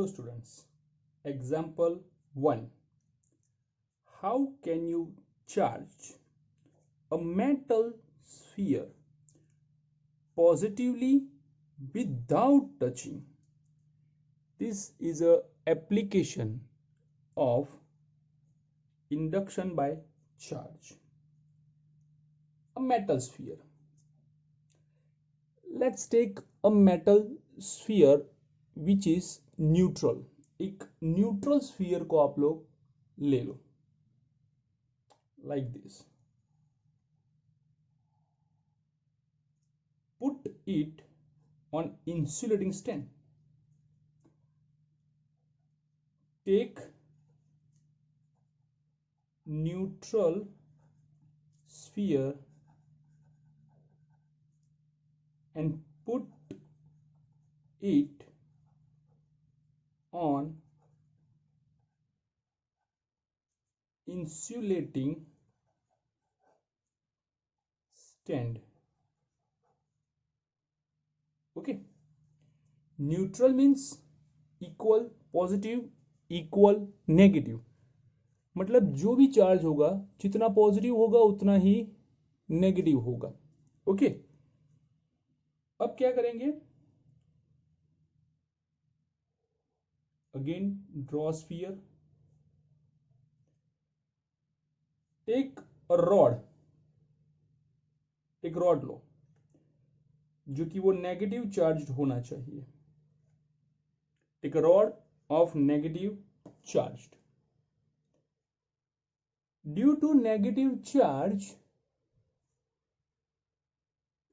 Hello students. Example 1. How can you charge a metal sphere positively without touching? This is a application of induction by charge. A metal sphere. Let's take a metal sphere which is neutral. एक neutral sphere को आप लोग ले लो like this. Put it on insulating stand. Take neutral sphere and put it on insulating stand. Okay, neutral means equal, positive equal, negative. मतलब जो भी charge होगा जितना पॉजिटिव होगा उतना ही नेगेटिव होगा. ओके, अब क्या करेंगे? Again draw sphere. Take a rod. एक रॉड लो जो कि वो नेगेटिव चार्ज होना चाहिए. Take a rod of negative charge. Due to negative charge,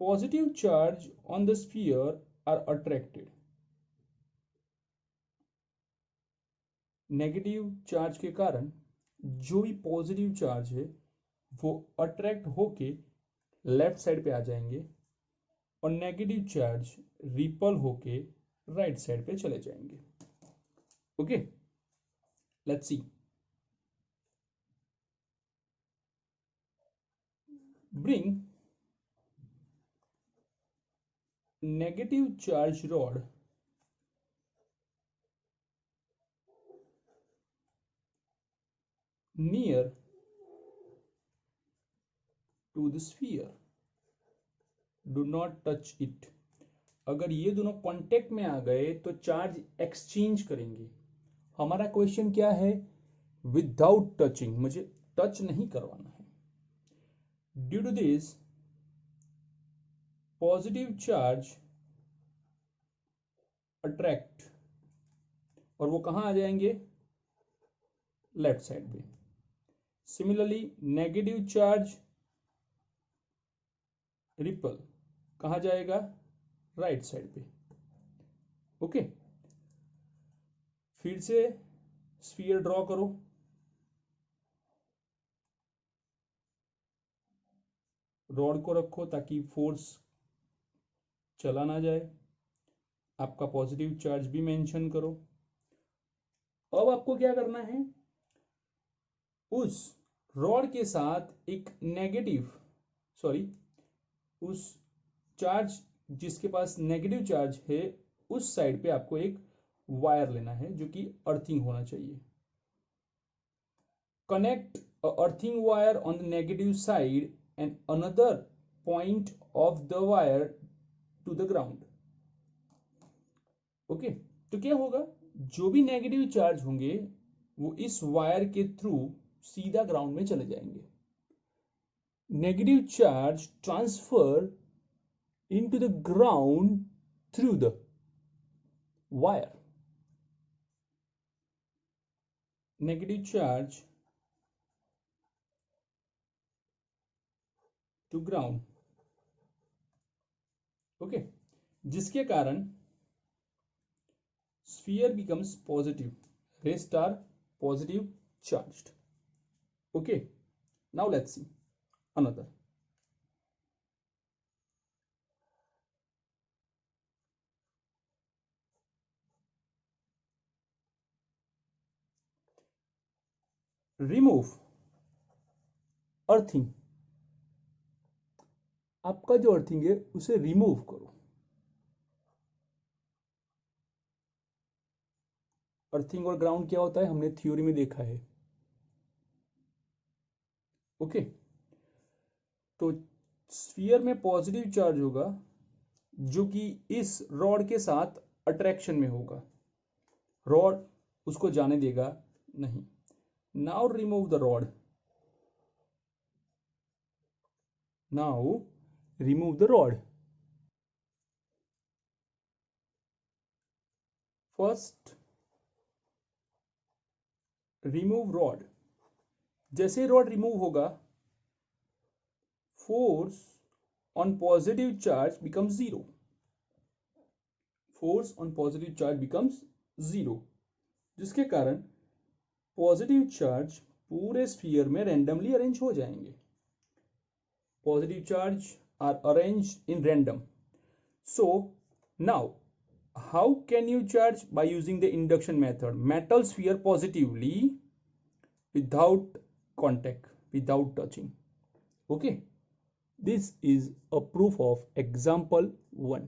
positive charge on the sphere are attracted. Negative charge के कारण जो भी पॉजिटिव चार्ज है वो अट्रैक्ट होके लेफ्ट साइड पे आ जाएंगे और नेगेटिव चार्ज रिपल होके राइट साइड पे चले जाएंगे. Okay, let's see. Bring negative charge rod near to the sphere. Do not touch it. अगर ये दोनों कांटेक्ट में आ गए तो चार्ज एक्सचेंज करेंगे. हमारा क्वेश्चन क्या है? Without touching. मुझे टच नहीं करवाना है. Due to this positive charge attract और वो कहां आ जाएंगे? लेफ्ट साइड पे. सिमिलरली नेगेटिव चार्ज रिपल कहां जाएगा? राइट साइड पे. ओके, फिर से स्फीयर ड्रॉ करो. रॉड को रखो ताकि फोर्स चला ना जाए. आपका पॉजिटिव चार्ज भी मेंशन करो. अब आपको क्या करना है? उस रॉड के साथ एक नेगेटिव, सॉरी, उस चार्ज जिसके पास नेगेटिव चार्ज है उस साइड पे आपको एक वायर लेना है जो कि अर्थिंग होना चाहिए. Connect a earthing wire on the negative side and another point of the wire to the ground. Okay, तो क्या होगा? जो भी नेगेटिव चार्ज होंगे वो इस वायर के थ्रू सीधा ग्राउंड में चले जाएंगे. Negative charge transfer into the ground through the wire. Negative charge to ground. Okay, जिसके कारण sphere becomes positive. Rest are positive charged. Okay, now let's see another. Remove earthing. आपका जो earthing है उसे रिमूव करो. अर्थिंग और ground क्या होता है हमने थ्योरी में देखा है। ओके, तो स्फीयर में पॉजिटिव चार्ज होगा जो कि इस रॉड के साथ अट्रैक्शन में होगा, रॉड उसको जाने देगा नहीं। Now remove the rod, now remove the rod. First remove rod, जैसे रॉड रिमूव होगा force on positive charge becomes zero, force on positive charge becomes zero, जिसके कारण पॉजिटिव चार्ज पूरे स्फीयर में रैंडमली अरेंज हो जाएंगे। Positive charge are arranged in random. So now how can you charge? By using the induction method, metal sphere positively without contact, without touching. Okay, this is a proof of example 1.